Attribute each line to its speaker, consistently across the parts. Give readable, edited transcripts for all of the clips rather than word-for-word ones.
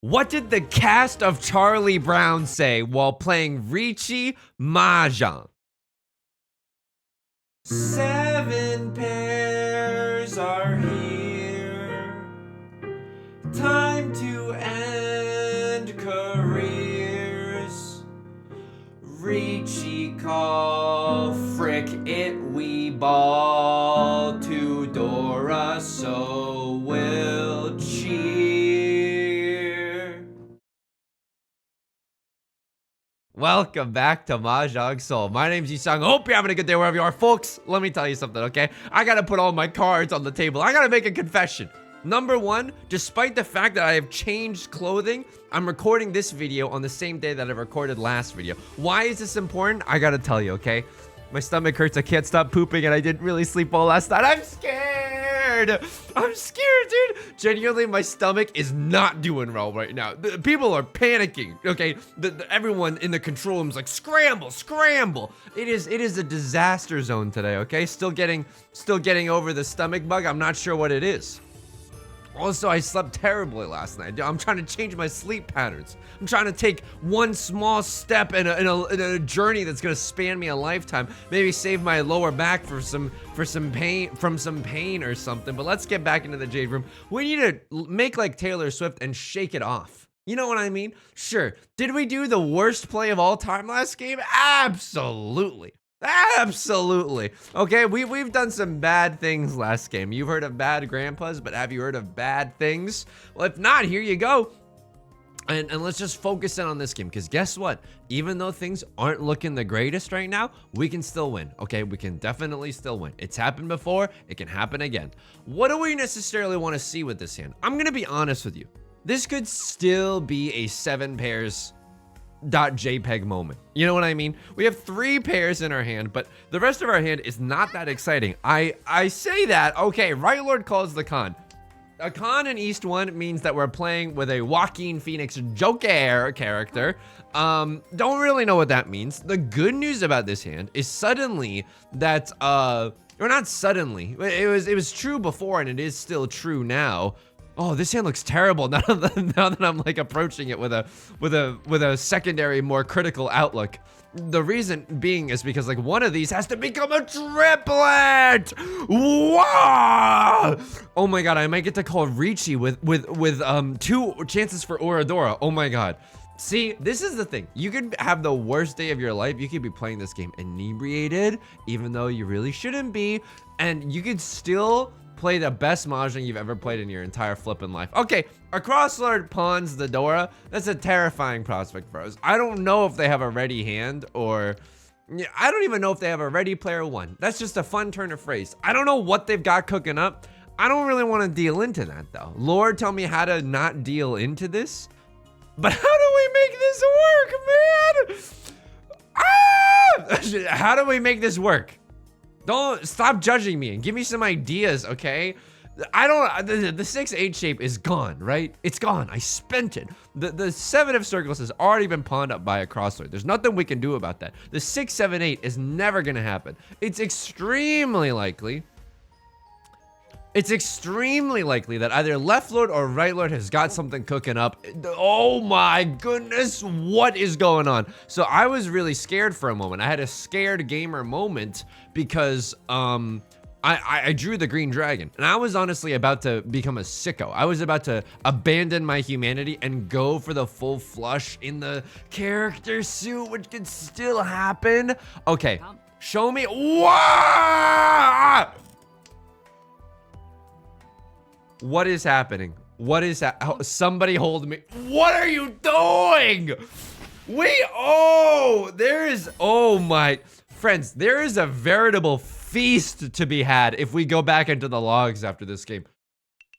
Speaker 1: What did the cast of Charlie Brown say while playing Riichi Mahjong? 7 pairs are here. Time to end careers. Riichi call, frick it, we ball. To Dora, so we'll cheer. Welcome back to Mahjong Soul. My name's Yusong. Hope you're having a good day wherever you are. Folks, let me tell you something, okay? I gotta put all my cards on the table. I gotta make a confession. Number one, despite the fact that I have changed clothing, I'm recording this video on the same day that I recorded last video. Why is this important? I gotta tell you, okay? My stomach hurts, I can't stop pooping, and I didn't really sleep well last night. I'm scared! I'm scared, dude! Genuinely, my stomach is not doing well right now. People are panicking, okay? Everyone in the control room is like, scramble, scramble! It is a disaster zone today, okay? Still getting over the stomach bug. I'm not sure what it is. Also, I slept terribly last night. I'm trying to change my sleep patterns. I'm trying to take one small step in a journey that's gonna span me a lifetime. Maybe save my lower back from some pain or something. But let's get back into the Jade Room. We need to make like Taylor Swift and shake it off. You know what I mean? Sure. Did we do the worst play of all time last game? Absolutely. Absolutely. Okay, we've done some bad things last game. You've heard of bad grandpas, but have you heard of bad things? Well, if not, here you go. And let's just focus in on this game, because guess what? Even though things aren't looking the greatest right now, we can still win, okay? We can definitely still win. It's happened before, it can happen again. What do we necessarily want to see with this hand? I'm gonna be honest with you. This could still be a 7 pairs .jpeg moment. You know what I mean? We have 3 pairs in our hand, but the rest of our hand is not that exciting. I say that, okay, Right Lord calls the con. A con in East 1 means that we're playing with a Joaquin Phoenix Joker character. Don't really know what that means. The good news about this hand is suddenly that, or not suddenly, it was true before and it is still true now. Oh, this hand looks terrible now that I'm like approaching it with a secondary, more critical outlook. The reason being is because like one of these has to become a triplet. Wow! Oh my god, I might get to call Riichi with 2 chances for Oradora. Oh my god. See, this is the thing. You could have the worst day of your life. You could be playing this game inebriated, even though you really shouldn't be, and you could still play the best Mahjong you've ever played in your entire flippin' life. Okay, a Crosslord pawns the Dora. That's a terrifying prospect for us. I don't know if they have a ready hand or... I don't even know if they have a ready player 1. That's just a fun turn of phrase. I don't know what they've got cooking up. I don't really want to deal into that though. Lord, tell me how to not deal into this. But how do we make this work, man? Ah! How do we make this work? Don't stop judging me and give me some ideas, okay? I don't, the 6-8 shape is gone, right? It's gone, I spent it. The 7 of circles has already been pawned up by a Crosslord. There's nothing we can do about that. The 6, 7, 8 is never gonna happen. It's extremely likely that either left lord or right lord has got something cooking up. Oh my goodness, what is going on? So I was really scared for a moment. I had a scared gamer moment because I drew the green dragon and I was honestly about to become a sicko. I was about to abandon my humanity and go for the full flush in the character suit, which could still happen. Okay, show me. Wow! What is happening? What is that? Somebody hold me. What are you doing? Oh my friends, there is a veritable feast to be had if we go back into the logs after this game.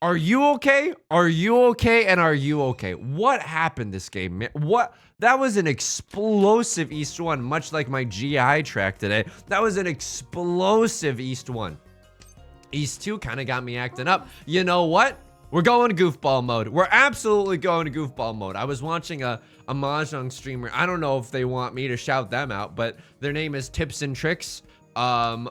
Speaker 1: Are you okay? Are you okay? And are you okay? What happened this game, man? What? That was an explosive East 1, much like my GI track today. That was an explosive East 1. East 2 kind of got me acting up. You know what? We're going goofball mode. We're absolutely going to goofball mode. I was watching a Mahjong streamer. I don't know if they want me to shout them out, but their name is Tips and Tricks on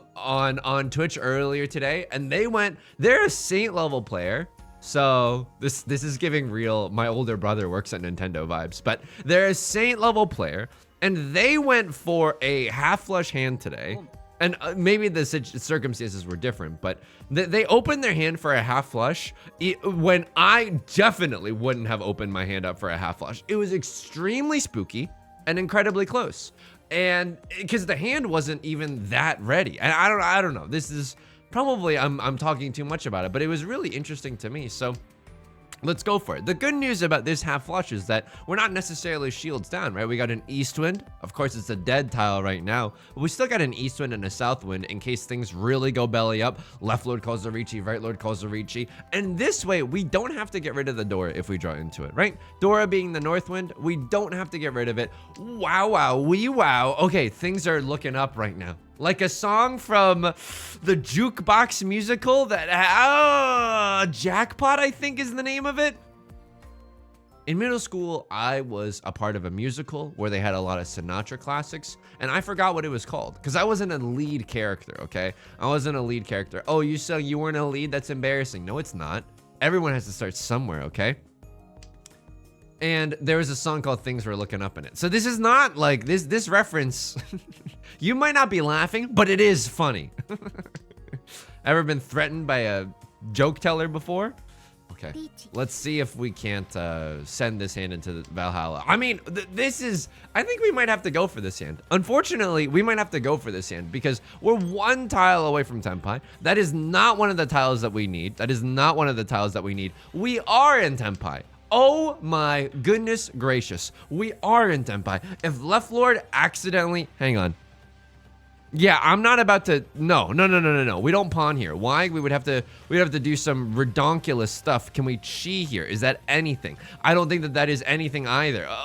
Speaker 1: Twitch earlier today. And they're a Saint level player. So this is giving real, my older brother works at Nintendo vibes, but they're a Saint level player and they went for a half flush hand today. And maybe the circumstances were different, but they opened their hand for a half flush when I definitely wouldn't have opened my hand up for a half flush. It was extremely spooky and incredibly close. And because the hand wasn't even that ready. And I don't know. This is probably, I'm talking too much about it, but it was really interesting to me. So let's go for it. The good news about this half flush is that we're not necessarily shields down, right? We got an east wind. Of course, it's a dead tile right now, but we still got an east wind and a south wind in case things really go belly up. Left lord calls the Riichi, right lord calls the Riichi. And this way, we don't have to get rid of the Dora if we draw into it, right? Dora being the north wind, we don't have to get rid of it. Wow, wow, wee wow. Okay, things are looking up right now. Like a song from the Jukebox musical that, Jackpot, I think is the name of it. In middle school, I was a part of a musical where they had a lot of Sinatra classics, and I forgot what it was called because I wasn't a lead character, okay? I wasn't a lead character. Oh, you weren't a lead? That's embarrassing. No, it's not. Everyone has to start somewhere, okay? And there was a song called Things We're Looking Up in It. So this is not like this reference. You might not be laughing, but it is funny. Ever been threatened by a joke teller before? Okay, let's see if we can't send this hand into the Valhalla. I mean, I think we might have to go for this hand. Unfortunately, we might have to go for this hand because we're one tile away from Tenpai. That is not one of the tiles that we need. That is not one of the tiles that we need. We are in Tenpai. Oh my goodness gracious. We are in Tenpai. If left lord accidentally, hang on. Yeah, I'm not about to, no. We don't pawn here. Why? We'd have to do some redonkulous stuff. Can we chi here? Is that anything? I don't think that is anything either. Oh,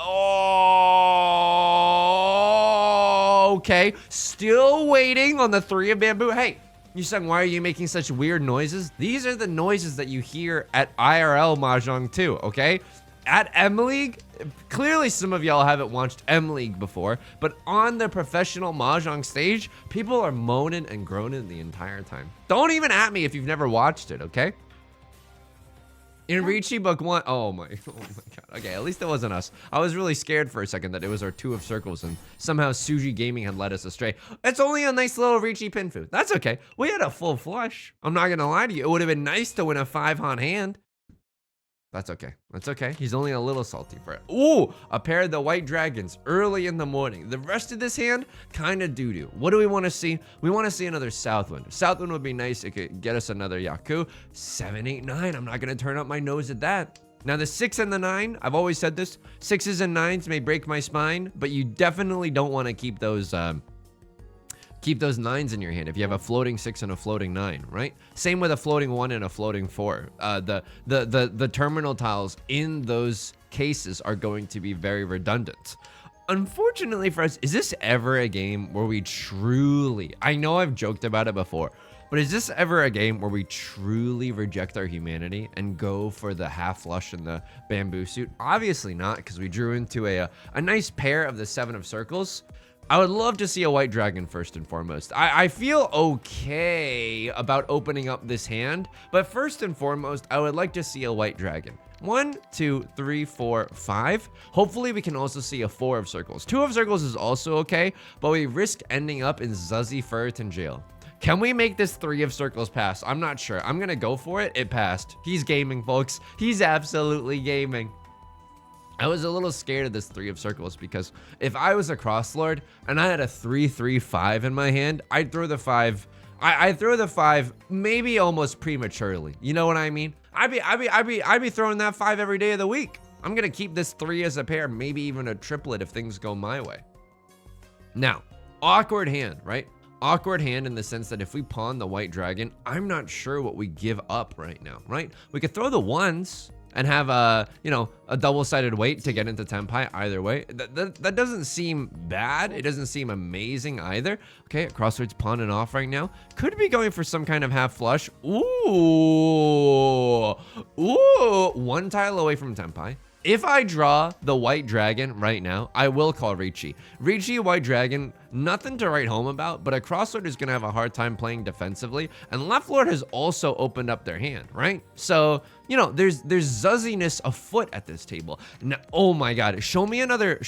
Speaker 1: okay. Still waiting on the 3 of bamboo. Hey, Yusong, why are you making such weird noises? These are the noises that you hear at IRL Mahjong too, okay? At M-League, clearly some of y'all haven't watched M-League before, but on the professional Mahjong stage, people are moaning and groaning the entire time. Don't even at me if you've never watched it, okay? In Riichi Book 1, oh my god. Okay, at least it wasn't us. I was really scared for a second that it was our 2 of circles and somehow Suji Gaming had led us astray. It's only a nice little Riichi Pinfu. That's okay. We had a full flush. I'm not gonna lie to you. It would have been nice to win a 5-han hand. That's okay. That's okay. He's only a little salty for it. Ooh, a pair of the white dragons early in the morning. The rest of this hand, kind of doo-doo. What do we want to see? We want to see another Southwind. Southwind would be nice. It could get us another Yaku. 7, 8, 9. I'm not going to turn up my nose at that. Now, the 6 and the 9, I've always said this. 6s and 9s may break my spine, but you definitely don't want to keep those 9s in your hand if you have a floating 6 and a floating 9, right? Same with a floating 1 and a floating 4. The terminal tiles in those cases are going to be very redundant. Unfortunately for us, is this ever a game where we truly, I know I've joked about it before, but is this ever a game where we truly reject our humanity and go for the half flush in the bamboo suit? Obviously not, because we drew into a nice pair of the 7 of circles. I would love to see a white dragon first and foremost. I feel okay about opening up this hand, but first and foremost, I would like to see a white dragon. 1, 2, 3, 4, 5. Hopefully we can also see a 4 of circles. 2 of circles is also okay, but we risk ending up in Zuzzy Ferriton jail. Can we make this 3 of circles pass? I'm not sure. I'm gonna go for it. It passed. He's gaming, folks. He's absolutely gaming. I was a little scared of this 3 of circles because if I was a crosslord and I had a 3, 3, 5 in my hand, I'd throw the 5. I'd throw the 5 maybe almost prematurely. You know what I mean? I'd be throwing that 5 every day of the week. I'm gonna keep this 3 as a pair, maybe even a triplet if things go my way. Now, awkward hand, right? Awkward hand in the sense that if we pawn the white dragon, I'm not sure what we give up right now, right? We could throw the 1s and have a double-sided weight to get into Tenpai either way. That doesn't seem bad. It doesn't seem amazing either. Okay, Crossroads pawning off right now. Could be going for some kind of half flush. Ooh, 1 tile away from Tenpai. If I draw the white dragon right now, I will call Riichi. Riichi, white dragon, nothing to write home about, but a crosslord is gonna have a hard time playing defensively, and left lord has also opened up their hand, right? So you know, there's zuzziness afoot at this table. Now, oh my God, show me another,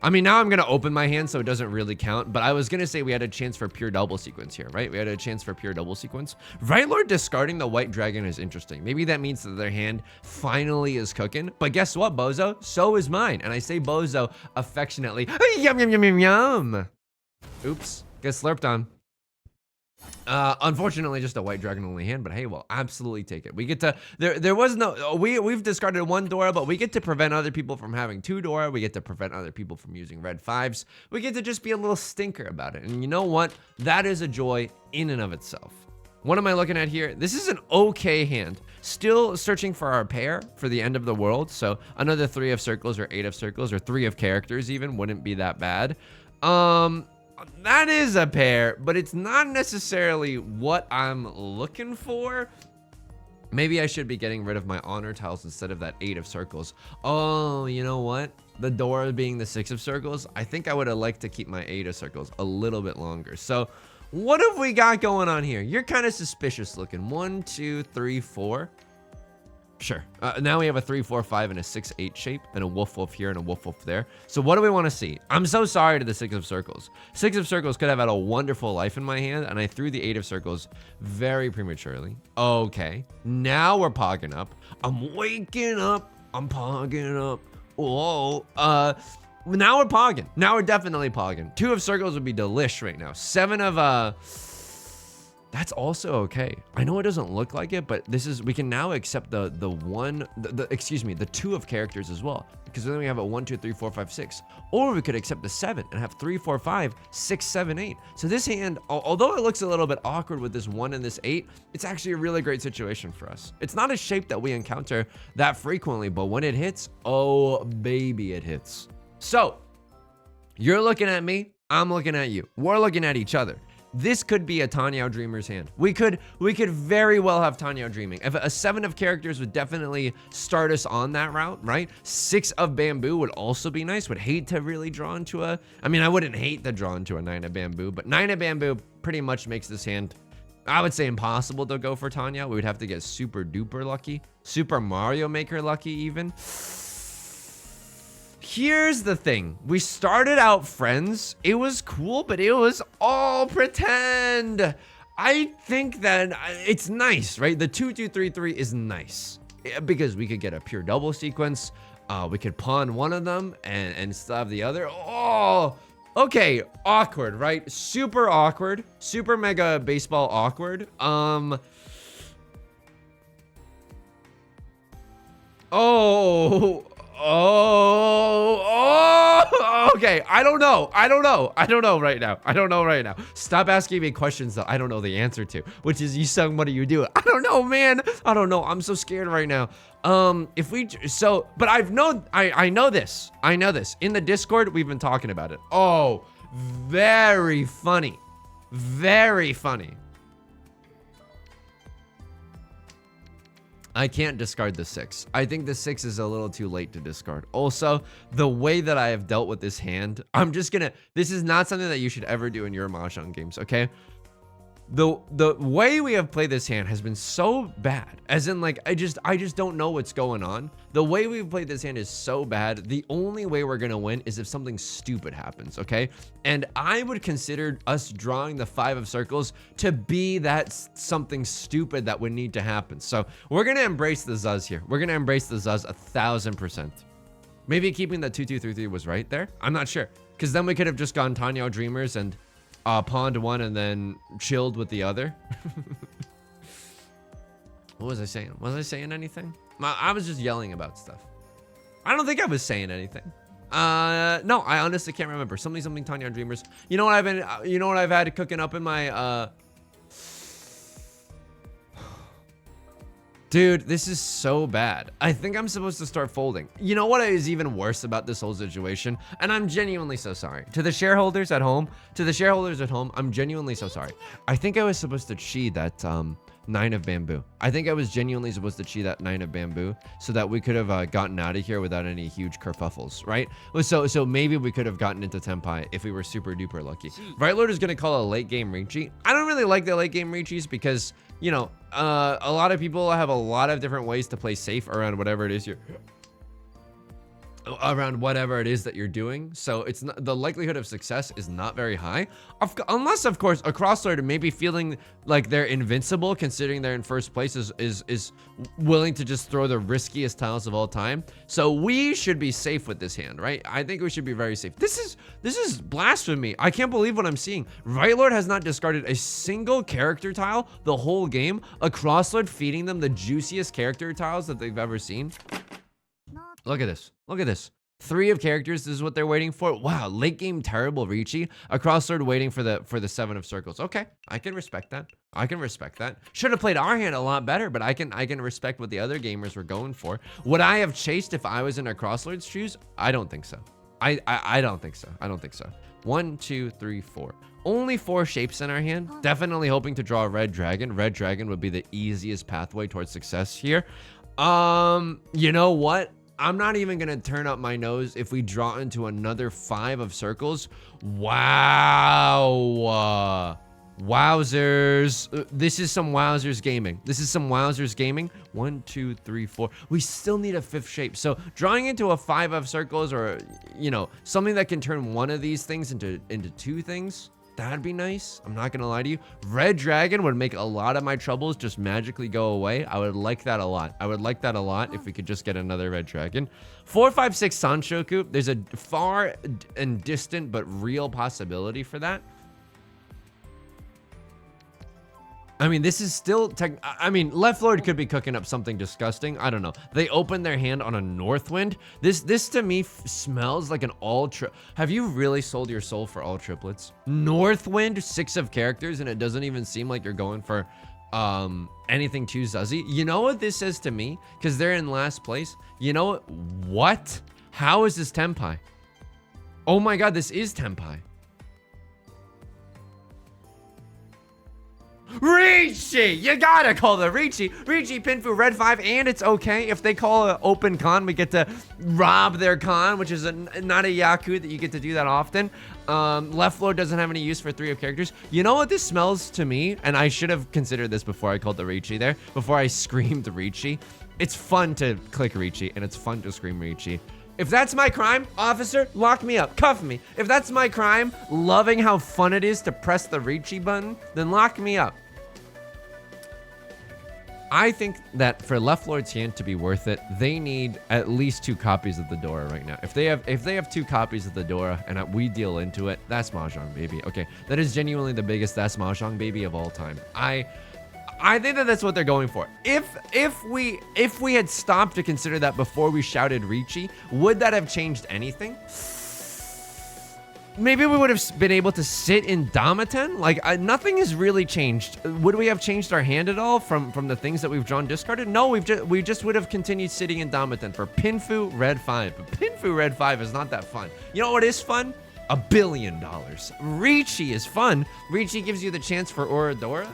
Speaker 1: I mean, now I'm gonna open my hand so it doesn't really count, but I was gonna say we had a chance for pure double sequence here, right? We had a chance for pure double sequence. Right Lord discarding the white dragon is interesting. Maybe that means that their hand finally is cooking, but guess what, bozo? So is mine, and I say bozo affectionately. Yum, yum, yum, yum, yum. Oops, get slurped on. Unfortunately, just a white dragon only hand, but hey, we'll absolutely take it. We get to, there was no, we've discarded one Dora, but we get to prevent other people from having two Dora. We get to prevent other people from using red fives. We get to just be a little stinker about it. And you know what? That is a joy in and of itself. What am I looking at here? This is an okay hand. Still searching for our pair for the end of the world. So another 3 of circles or 8 of circles or 3 of characters even wouldn't be that bad. That is a pair, but it's not necessarily what I'm looking for. Maybe I should be getting rid of my honor tiles instead of that 8 of circles. Oh, you know what? The Dora being the 6 of circles, I think I would have liked to keep my 8 of circles a little bit longer. So what have we got going on here? You're kind of suspicious looking. 1, 2, 3, 4. Sure. Now we have a 3, 4, 5 and a 6, 8 shape and a wolf here and a wolf there. So what do we want to see? I'm so sorry to the 6 of circles. 6 of circles could have had a wonderful life in my hand, and I threw the 8 of circles very prematurely. Okay. Now we're pogging up. I'm waking up. I'm pogging up. Whoa. Now we're pogging. Now we're definitely pogging. 2 of circles would be delish right now. 7 of that's also okay. I know it doesn't look like it, but this is, we can now accept the 2 of characters as well, because then we have a 1, 2, 3, 4, 5, 6, or we could accept the 7 and have 3, 4, 5, 6, 7, 8. So this hand, although it looks a little bit awkward with this 1 and this 8, it's actually a really great situation for us. It's not a shape that we encounter that frequently, but when it hits, oh baby, it hits. So you're looking at me, I'm looking at you. We're looking at each other. This could be a Tenhou Dreamer's hand. We could very well have Tenhou Dreaming. If a 7 of characters would definitely start us on that route, right? 6 of bamboo would also be nice. Would hate to really draw into a, I mean, I wouldn't hate to draw into a 9 of bamboo, but 9 of bamboo pretty much makes this hand, I would say, impossible to go for Tenhou. We would have to get super duper lucky. Super Mario Maker lucky even. Here's the thing. We started out friends. It was cool, but it was all pretend. I think that it's nice, right? The 2, 2, 3, 3 is nice because we could get a pure double sequence. We could pawn one of them and still have the other. Oh, okay. Awkward, right? Super awkward. Super mega baseball awkward. Okay. I don't know right now. Stop asking me questions that I don't know the answer to, which is, Yusong, what do you do? I don't know, man. I don't know. I'm so scared right now. But I know this. In the Discord, we've been talking about it. Oh, very funny. Very funny. I can't discard the 6. I think the 6 is a little too late to discard. Also, the way that I have dealt with this hand, this is not something that you should ever do in your Mahjong games, okay? The way we have played this hand has been so bad, as in, like, I just don't know what's going on. The way we've played this hand is so bad. The only way we're gonna win is if something stupid happens, okay? And I would consider us drawing the 5 of circles to be that something stupid that would need to happen. So we're gonna embrace the Zuz here. We're gonna embrace the Zuz 1000%. Maybe keeping the 2, 2, 3, 3 was right there. I'm not sure, because then we could have just gone Tenhou Dreamers and pawned one and then chilled with the other. What was I saying? Was I saying anything? I was just yelling about stuff. I don't think I was saying anything. No, I honestly can't remember. Something Tenhou Dreamers. You know what I've had cooking up in my Dude, this is so bad. I think I'm supposed to start folding. You know what is even worse about this whole situation? And I'm genuinely so sorry. To the shareholders at home, I'm genuinely so sorry. I think I was supposed to chi that 9 of bamboo. I think I was genuinely supposed to chi that 9 of bamboo so that we could have gotten out of here without any huge kerfuffles, right? So maybe we could have gotten into Tenpai if we were super duper lucky. Right Lord is gonna call a late game Riichi. I don't really like the late game Riichis because, you know, a lot of people have a lot of different ways to play safe around whatever it is that you're doing. So it's not, the likelihood of success is not very high, unless of course a crosslord may be feeling like they're invincible considering they're in first place is willing to just throw the riskiest tiles of all time. So we should be safe with this hand, right? I think we should be very safe. This is blasphemy. I can't believe what I'm seeing. Right Lord has not discarded a single character tile the whole game. A crosslord feeding them the juiciest character tiles that they've ever seen. Look at this. Look at this. 3 of characters. This is what they're waiting for. Wow, late game terrible Riichi. A crosslord waiting for the 7 of circles. Okay, I can respect that. I can respect that. Should have played our hand a lot better, but I can respect what the other gamers were going for. Would I have chased if I was in a crosslord's shoes? I don't think so. I don't think so. I don't think so. 1, 2, 3, 4. Only 4 shapes in our hand. Definitely hoping to draw a red dragon. Red dragon would be the easiest pathway towards success here. You know what? I'm not even gonna turn up my nose if we draw into another 5 of circles. Wow. Wowzers. This is some wowzers gaming. This is some wowzers gaming. 1, 2, 3, 4. We still need a 5th shape. So drawing into a 5 of circles, or, you know, something that can turn one of these things into 2 things, that'd be nice. I'm not gonna lie to you. Red dragon would make a lot of my troubles just magically go away. I would like that a lot. I would like that a lot if we could just get another red dragon. 4, 5, 6 Sanshoku. There's a far and distant but real possibility for that. I mean, this is still I mean, Left Lord could be cooking up something disgusting. I don't know. They opened their hand on a Northwind. This to me smells like an have you really sold your soul for all triplets? Northwind, 6 of characters, and it doesn't even seem like you're going for anything too zuzzy. You know what this says to me? Because they're in last place. You know what? How is this Tenpai? Oh my god, this is Tenpai. Riichi! You gotta call the Riichi. Riichi Pinfu red 5, and it's okay. If they call an open con, we get to rob their con, which is not a Yaku that you get to do that often. Left Lord doesn't have any use for 3 of characters. You know what this smells to me? And I should have considered this before I called the Riichi there, before I screamed Riichi. It's fun to click Riichi, and it's fun to scream Riichi. If that's my crime, officer, lock me up, cuff me. If that's my crime, loving how fun it is to press the Riichi button, then lock me up. I think that for Left Lord's hand to be worth it, they need at least 2 copies of the Dora right now. If they have 2 copies of the Dora and we deal into it, that's Mahjong, baby. Okay, that is genuinely the biggest that's Mahjong, baby, of all time. I think that that's what they're going for. If we had stopped to consider that before we shouted Riichi, would that have changed anything? Maybe we would have been able to sit in Damaten. Like, nothing has really changed. Would we have changed our hand at all from the things that we've drawn discarded? No, we just would have continued sitting in Damaten for Pinfu red 5. But Pinfu red 5 is not that fun. You know what is fun? $1 billion. Riichi is fun. Riichi gives you the chance for Oradora.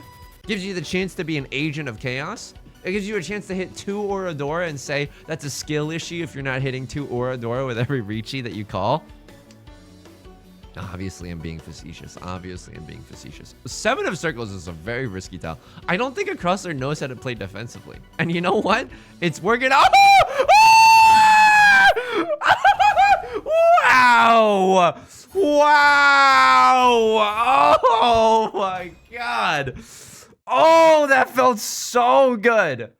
Speaker 1: Gives you the chance to be an agent of chaos. It gives you a chance to hit 2 Oradora and say that's a skill issue if you're not hitting 2 Oradora with every Riichi that you call. Obviously, I'm being facetious. 7 of circles is a very risky tile. I don't think a crosser knows how to play defensively. And you know what? It's working out. Wow! Wow! Oh my god! Oh, that felt so good.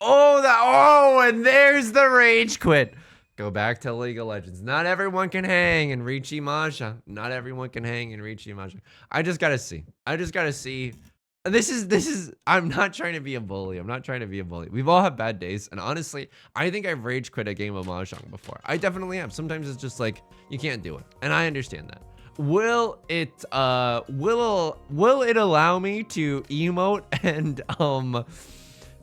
Speaker 1: And there's the rage quit. Go back to League of Legends. Not everyone can hang in Riichi Mahjong. Not everyone can hang in Riichi Mahjong. I just gotta see. This is, I'm not trying to be a bully. We've all had bad days. And honestly, I think I've rage quit a game of Mahjong before. I definitely have. Sometimes it's just like, you can't do it. And I understand that. Will it allow me to emote and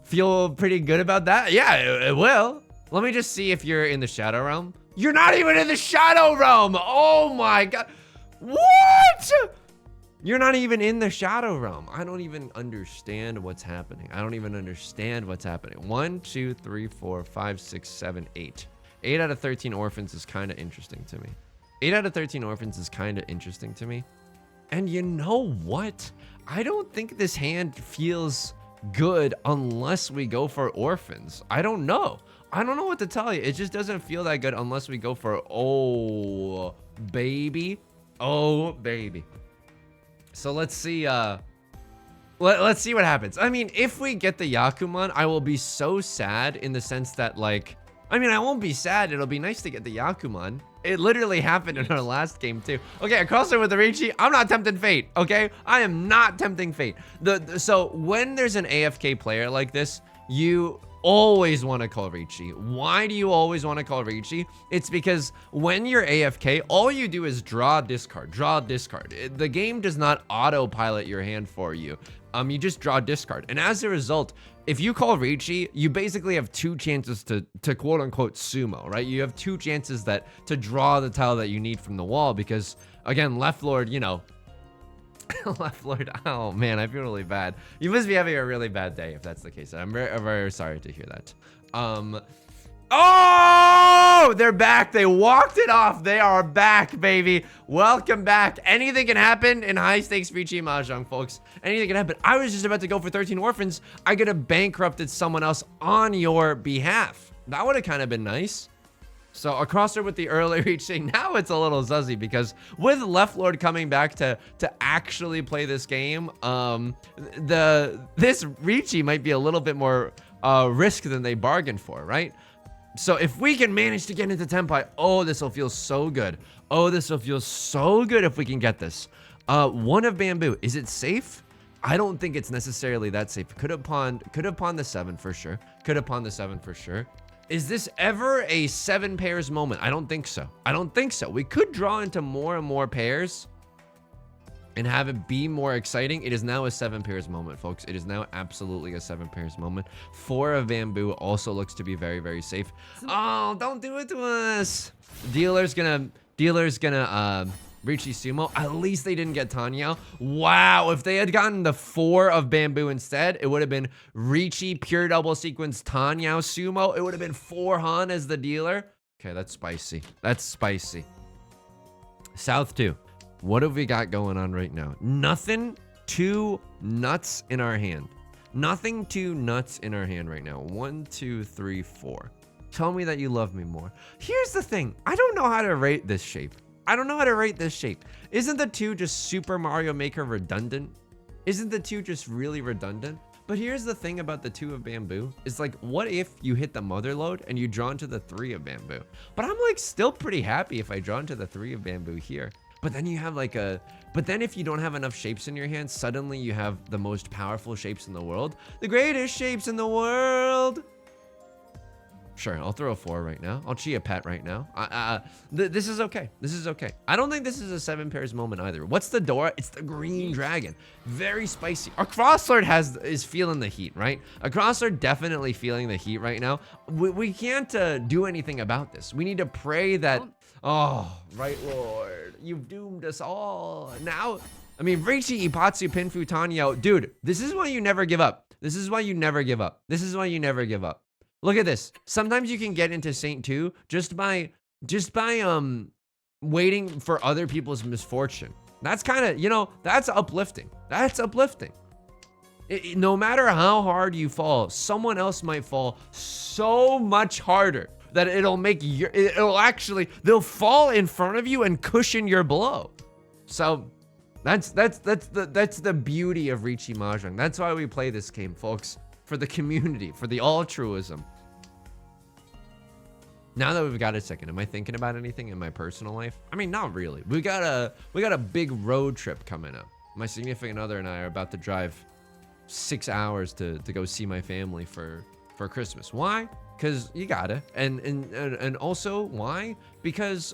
Speaker 1: feel pretty good about that? Yeah, it will. Let me just see if you're in the Shadow Realm. You're not even in the Shadow Realm! Oh my god. What? You're not even in the Shadow Realm. I don't even understand what's happening. I don't even understand what's happening. 1, 2, 3, 4, 5, 6, 7, 8. 8 out of 13 orphans is kind of interesting to me. 8 out of 13 orphans is kind of interesting to me. And you know what? I don't think this hand feels good unless we go for orphans. I don't know. I don't know what to tell you. It just doesn't feel that good unless we go for, oh, baby. Oh, baby. So let's see, let's see what happens. I mean, if we get the Yakuman, I will be so sad in the sense that, like, I mean, I won't be sad. It'll be nice to get the Yakuman. It literally happened in our last game too. Okay, I crossed it with the Riichi. I'm not tempting fate, okay? I am not tempting fate. So when there's an AFK player like this, you always want to call Riichi. Why do you always want to call Riichi? It's because when you're AFK, all you do is draw, discard, draw, discard. The game does not autopilot your hand for you. You just draw, discard. And as a result, if you call Riichi, you basically have 2 chances to quote unquote sumo, right? You have 2 chances to draw the tile that you need from the wall because, again, Left Lord, you know, Left Lord, oh man, I feel really bad. You must be having a really bad day if that's the case. I'm very, very sorry to hear that. Oh, they're back. They walked it off. They are back, baby. Welcome back. Anything can happen in high stakes Riichi Mahjong, folks. Anything can happen. I was just about to go for 13 orphans. I could have bankrupted someone else on your behalf. That would have kind of been nice. So across her with the early Riichi. Now it's a little zuzzy because with Left Lord coming back to actually play this game, this Riichi might be a little bit more risk than they bargained for, right? So if we can manage to get into Tenpai, oh, this will feel so good. Oh, this will feel so good if we can get this. 1 of bamboo. Is it safe? I don't think it's necessarily that safe. Could have pawned the 7 for sure. Could have pawned the 7 for sure. Is this ever a 7 pairs moment? I don't think so. I don't think so. We could draw into more and more pairs and have it be more exciting. It is now a 7 pairs moment, folks. It is now absolutely a 7 pairs moment. 4 of bamboo also looks to be very, very safe. Oh, don't do it to us. Dealer's gonna Riichi sumo. At least they didn't get Tenhou. Wow, if they had gotten the 4 of bamboo instead, it would have been Riichi pure double sequence Tenhou sumo. It would have been 4 Han as the dealer. Okay, that's spicy. That's spicy. South 2. What have we got going on right now? Nothing too nuts in our hand. Nothing too nuts in our hand right now. 1, 2, 3, 4. Tell me that you love me more. Here's the thing. I don't know how to rate this shape. I don't know how to rate this shape. Isn't the 2 just Super Mario Maker redundant? Isn't the 2 just really redundant? But here's the thing about the 2 of bamboo. It's like, what if you hit the mother load and you draw into the 3 of bamboo? But I'm like still pretty happy if I draw into the 3 of bamboo here. But then you have like but then if you don't have enough shapes in your hand, suddenly you have the most powerful shapes in the world. The greatest shapes in the world. Sure, I'll throw a 4 right now. I'll chi a pet right now. This is okay. This is okay. I don't think this is a 7 pairs moment either. What's the door? It's the green dragon. Very spicy. Our crosslord is feeling the heat, right? A crosslord definitely feeling the heat right now. We can't do anything about this. We need to pray that, oh, right Lord, you've doomed us all. Now, I mean, Riichi, Ipatsu, Pinfu, Tenhou. Dude, this is why you never give up. This is why you never give up. This is why you never give up. Look at this. Sometimes you can get into Saint 2 just by waiting for other people's misfortune. That's kind of, you know, that's uplifting. That's uplifting. No matter how hard you fall, someone else might fall so much harder that it'll make they'll fall in front of you and cushion your blow. So that's the beauty of Riichi Mahjong. That's why we play this game, folks. For the community, for the altruism. Now that we've got a second, am I thinking about anything in my personal life? I mean, not really. We got a big road trip coming up. My significant other and I are about to drive 6 hours to go see my family for Christmas. Why? Because you gotta. And also, why? Because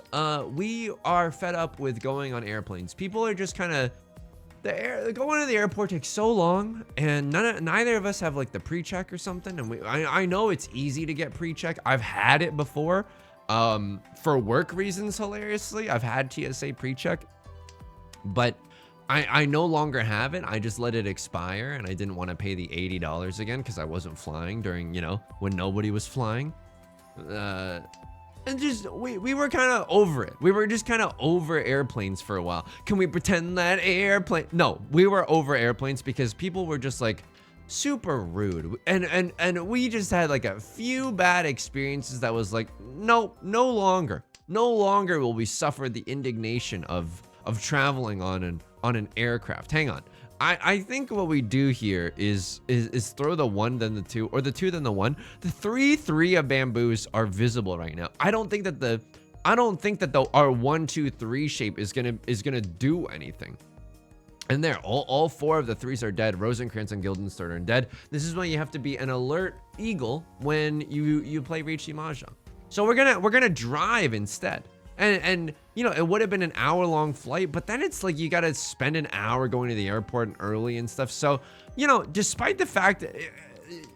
Speaker 1: we are fed up with going on airplanes. People are just kind of, going to the airport takes so long, and neither of us have like the pre-check or something. And I know it's easy to get pre-check. I've had it before, for work reasons. Hilariously, I've had TSA pre-check, but I no longer have it. I just let it expire, and I didn't want to pay the $80 again because I wasn't flying during, you know, when nobody was flying. And just, we were kind of over it. We were just kind of over airplanes for a while. Can we pretend that airplane? No, we were over airplanes because people were just like super rude. And we just had like a few bad experiences that was like, no longer will we suffer the indignation of traveling on an aircraft. Hang on. I think what we do here is throw the 1 then the 2, or the 2 then the 1. The 3 of bamboos are visible right now. I don't think that our 1 2 3 shape is gonna do anything. And there, all 4 of the 3s are dead. Rosencrantz and Guildenstern are dead. This is why you have to be an alert eagle when you play Riichi Mahjong. So we're gonna drive instead. And you know, it would have been an hour-long flight, but then it's like you gotta spend an hour going to the airport and early and stuff. So, you know, despite the fact that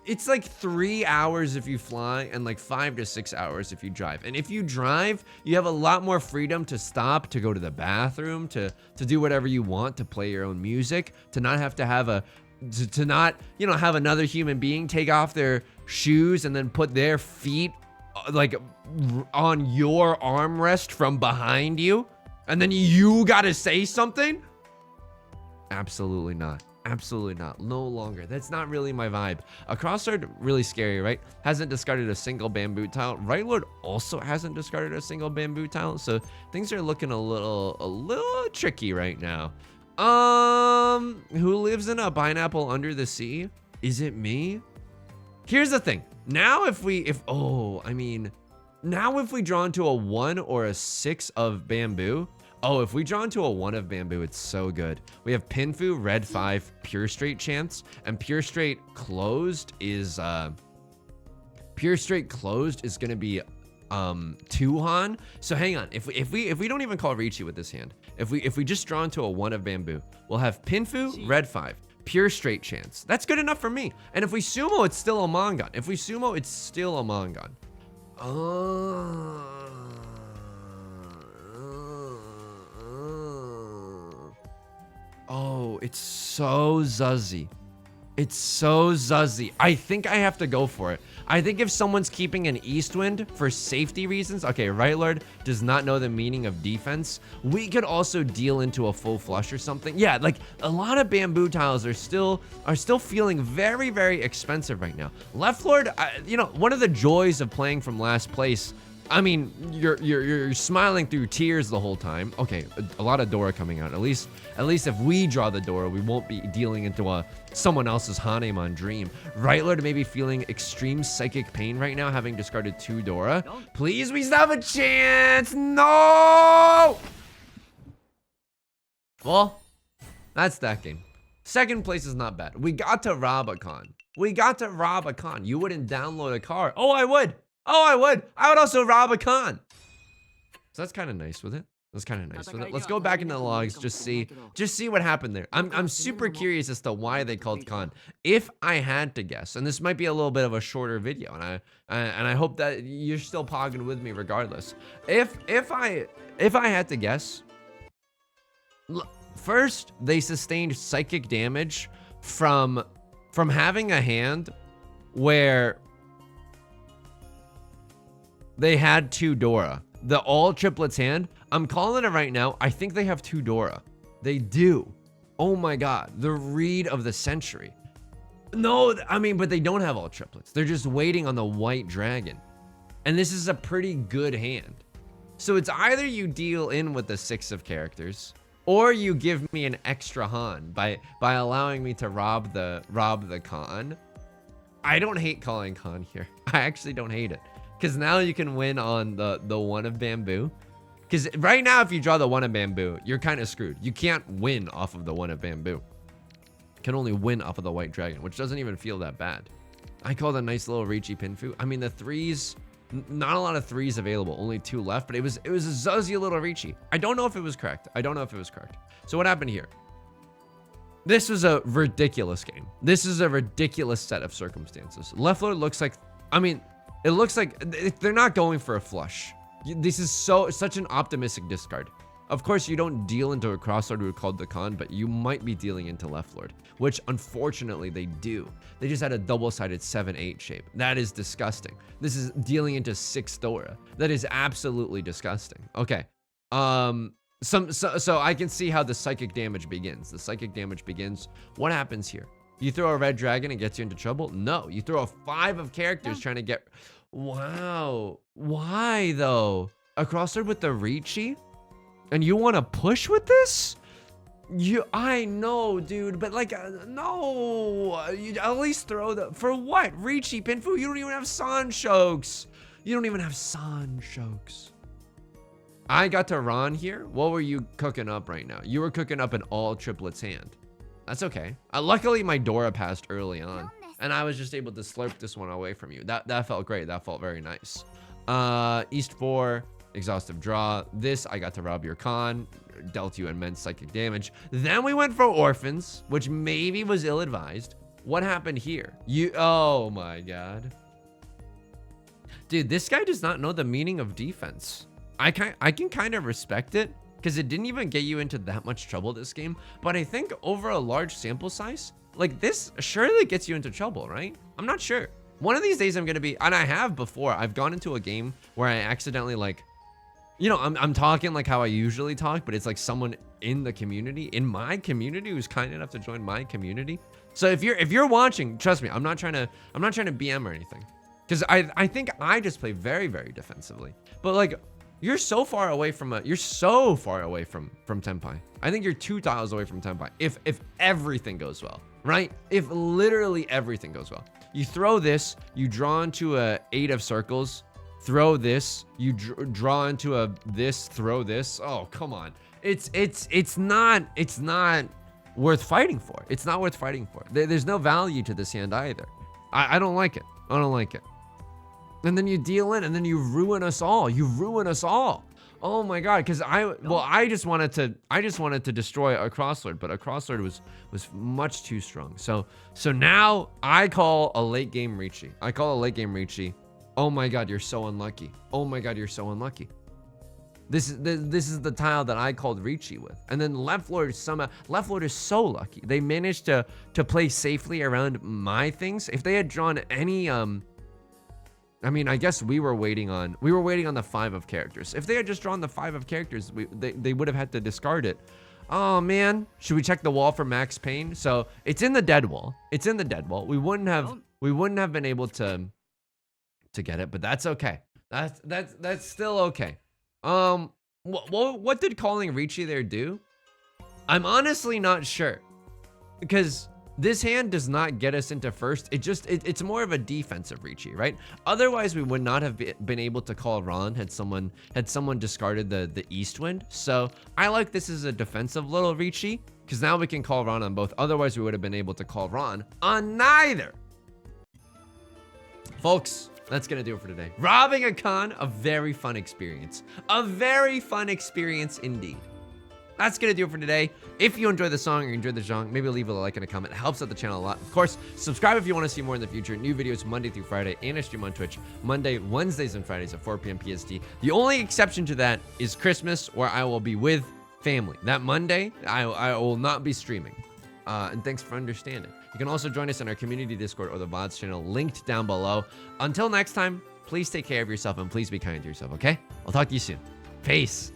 Speaker 1: it's like 3 hours if you fly and like 5 to 6 hours if you drive. And if you drive, you have a lot more freedom to stop, to go to the bathroom, to do whatever you want, to play your own music, to not have to have to not, you know, have another human being take off their shoes and then put their feet like on your armrest from behind you, and then you gotta say something. Absolutely not. Absolutely not. No longer. That's not really my vibe. A crossguard, really scary, right? Hasn't discarded a single bamboo tile. Right Lord also hasn't discarded a single bamboo tile. So things are looking a little tricky right now. Who lives in a pineapple under the sea? Is it me? Here's the thing. Now if we draw into a 1 or a 6 of bamboo. Oh, if we draw into a 1 of bamboo, it's so good. We have Pinfu, red 5, pure straight chance, and pure straight closed is gonna be 2 Han. So hang on. If we don't even call Riichi with this hand, if we just draw into a 1 of bamboo, we'll have Pinfu, red 5. Pure straight chance. That's good enough for me. And if we sumo, it's still a Mongon. Oh, it's so zuzzy. It's so zuzzy. I think I have to go for it. I think if someone's keeping an east wind for safety reasons, okay, Right Lord does not know the meaning of defense. We could also deal into a full flush or something. Yeah, like a lot of bamboo tiles are still feeling very, very expensive right now. Left Lord, you know, one of the joys of playing from last place, I mean, you're smiling through tears the whole time. Okay, a lot of Dora coming out. At least if we draw the Dora, we won't be dealing into someone else's Hanemon dream. Right Lord may be feeling extreme psychic pain right now, having discarded 2 Dora. Please, we still have a chance. No! Well, that's that game. Second place is not bad. We got to rob a con. You wouldn't download a car. Oh, I would. I would also rob a con. So that's kind of nice with it. Let's go back into the logs, just see what happened there. I'm super curious as to why they called con. If I had to guess, and this might be a little bit of a shorter video, and I hope that you're still pogging with me regardless. If I had to guess, first they sustained psychic damage from having a hand where they had 2 Dora. The all triplets hand, I'm calling it right now. I think they have 2 Dora. They do. Oh my God, the read of the century. No, I mean, but they don't have all triplets. They're just waiting on the white dragon. And this is a pretty good hand. So it's either you deal in with the 6 of characters, or you give me an extra Han by allowing me to rob the con. I don't hate calling con here. I actually don't hate it. Because now you can win on the 1 of bamboo. Because right now, if you draw the 1 of bamboo, you're kind of screwed. You can't win off of the 1 of bamboo. You can only win off of the white dragon, which doesn't even feel that bad. I called a nice little Riichi Pinfu. I mean, the 3s, not a lot of 3s available, only 2 left, but it was a zuzzy little Riichi. I don't know if it was correct. So what happened here? This was a ridiculous game. This is a ridiculous set of circumstances. Left Lord looks like, I mean, it looks like they're not going for a flush. This is such an optimistic discard. Of course, you don't deal into a crossword we called the con, but you might be dealing into left lord, which unfortunately they do. They just had a double-sided 7-8 shape. That is disgusting. This is dealing into 6 Dora. That is absolutely disgusting. Okay. So I can see how the psychic damage begins. The psychic damage begins. What happens here? You throw a red dragon and gets you into trouble? No. You throw a 5 of characters trying to get... Wow. Why, though? A crossword with the Riichi? And you want to push with this? I know, dude, but like, no. You at least throw the... For what? Riichi, Pinfu, you don't even have Sanshokes. You don't even have Sanshokes. I got to Ron here. What were you cooking up right now? You were cooking up an all triplets hand. That's okay. Luckily, my Dora passed early on, and I was just able to slurp this one away from you. That felt great. That felt very nice. East 4, exhaustive draw. This, I got to rob your con, dealt you immense psychic damage. Then we went for orphans, which maybe was ill-advised. What happened here? Oh my god. Dude, this guy does not know the meaning of defense. I can kind of respect it, because it didn't even get you into that much trouble this game. But I think over a large sample size, like this surely gets you into trouble, right? I'm not sure. One of these days I'm going to be, and I have before, I've gone into a game where I accidentally like, you know, I'm talking like how I usually talk, but it's like someone in the community, in my community, who's kind enough to join my community. So if you're watching, trust me, I'm not trying to BM or anything, because I think I just play very, very defensively. But like, you're so far away from Tenpai. I think you're 2 tiles away from Tenpai. If everything goes well, right? If literally everything goes well. You throw this, you draw into a 8 of circles, throw this, you draw into a this, throw this. Oh, come on. It's not worth fighting for. It's not worth fighting for. There's no value to this hand either. I don't like it. I don't like it. And then you deal in, and then you ruin us all. You ruin us all. Oh my god, because I just wanted to destroy a crossword, but a crossword was much too strong. So now I call a late game Riichi. I call a late game Riichi. Oh my god, you're so unlucky. Oh my god, you're so unlucky. This is the tile that I called Riichi with. And then left lord is so lucky. They managed to play safely around my things. If they had drawn any I mean, I guess we were waiting on the 5 of characters. If they had just drawn the 5 of characters, they would have had to discard it. Oh man, should we check the wall for max pain? So it's in the dead wall. It's in the dead wall. We wouldn't have been able to get it, but that's okay. That's still okay. What did calling Riichi there do? I'm honestly not sure, because this hand does not get us into first. It's more of a defensive Riichi, right? Otherwise, we would not have been able to call Ron had someone discarded the east wind. So I like this as a defensive little Riichi, because now we can call Ron on both. Otherwise, we would have been able to call Ron on neither. Folks, that's gonna do it for today. Robbing a con, a very fun experience. A very fun experience indeed. That's gonna do it for today. If you enjoyed the song or enjoyed the genre, maybe leave a like and a comment. It helps out the channel a lot. Of course, subscribe if you want to see more in the future. New videos Monday through Friday, and I stream on Twitch Monday, Wednesdays, and Fridays at 4 p.m. PST. The only exception to that is Christmas, where I will be with family. That Monday, I will not be streaming. And thanks for understanding. You can also join us in our community Discord or the VODs channel linked down below. Until next time, please take care of yourself and please be kind to yourself, okay? I'll talk to you soon. Peace.